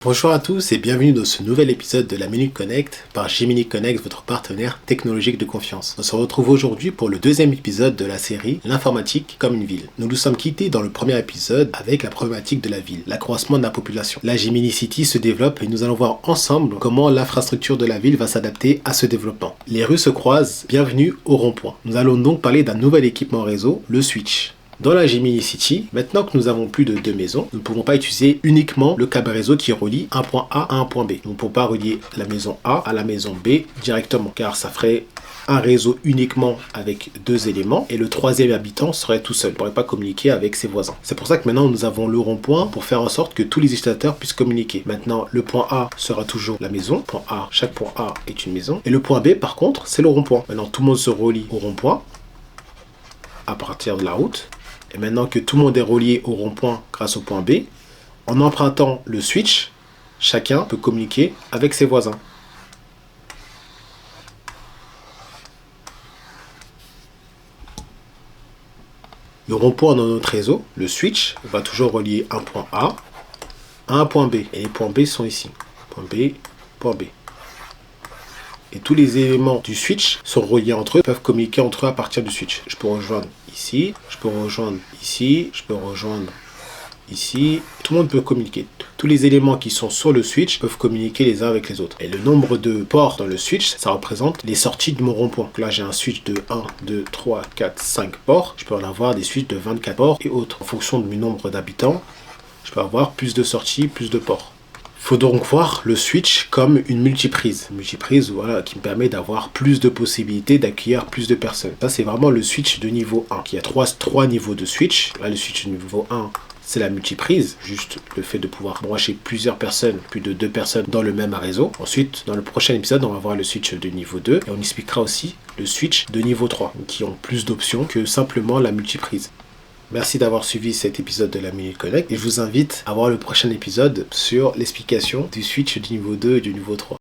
Bonjour à tous et bienvenue dans ce nouvel épisode de la Minute Connect par Gemini Connect, votre partenaire technologique de confiance. On se retrouve aujourd'hui pour le deuxième épisode de la série L'informatique comme une ville. Nous nous sommes quittés dans le premier épisode avec la problématique de la ville, l'accroissement de la population. La Gemini City se développe et nous allons voir ensemble comment l'infrastructure de la ville va s'adapter à ce développement. Les rues se croisent, bienvenue au rond-point. Nous allons donc parler d'un nouvel équipement réseau, le switch. Dans la Gemini City, maintenant que nous avons plus de deux maisons, nous ne pouvons pas utiliser uniquement le câble réseau qui relie un point A à un point B. Nous ne pouvons pas relier la maison A à la maison B directement, car ça ferait un réseau uniquement avec deux éléments et le troisième habitant serait tout seul. Il ne pourrait pas communiquer avec ses voisins. C'est pour ça que maintenant nous avons le rond-point pour faire en sorte que tous les utilisateurs puissent communiquer. Maintenant, le point A sera toujours la maison. Point A, chaque point A est une maison. Et le point B, par contre, c'est le rond-point. Maintenant, tout le monde se relie au rond-point à partir de la route. Et maintenant que tout le monde est relié au rond-point grâce au point B, en empruntant le switch, chacun peut communiquer avec ses voisins. Le rond-point dans notre réseau, le switch, va toujours relier un point A à un point B. Et les points B sont ici. Point B, point B. Et tous les éléments du switch sont reliés entre eux, peuvent communiquer entre eux à partir du switch. Je peux rejoindre ici, je peux rejoindre ici, je peux rejoindre ici. Tout le monde peut communiquer. Tous les éléments qui sont sur le switch peuvent communiquer les uns avec les autres. Et le nombre de ports dans le switch, ça représente les sorties de mon rond-point. Donc là, j'ai un switch de 1, 2, 3, 4, 5 ports. Je peux en avoir des switches de 24 ports et autres. En fonction de mon nombre d'habitants, je peux avoir plus de sorties, plus de ports. Il faut donc voir le switch comme une multiprise. Une multiprise, voilà, qui me permet d'avoir plus de possibilités d'accueillir plus de personnes. Ça, c'est vraiment le switch de niveau 1. Il y a trois niveaux de switch. Là, le switch de niveau 1, c'est la multiprise. Juste le fait de pouvoir brancher plusieurs personnes, plus de 2 personnes dans le même réseau. Ensuite, dans le prochain épisode, on va voir le switch de niveau 2. Et on expliquera aussi le switch de niveau 3, qui ont plus d'options que simplement la multiprise. Merci d'avoir suivi cet épisode de la Minute Connect et je vous invite à voir le prochain épisode sur l'explication du switch du niveau 2 et du niveau 3.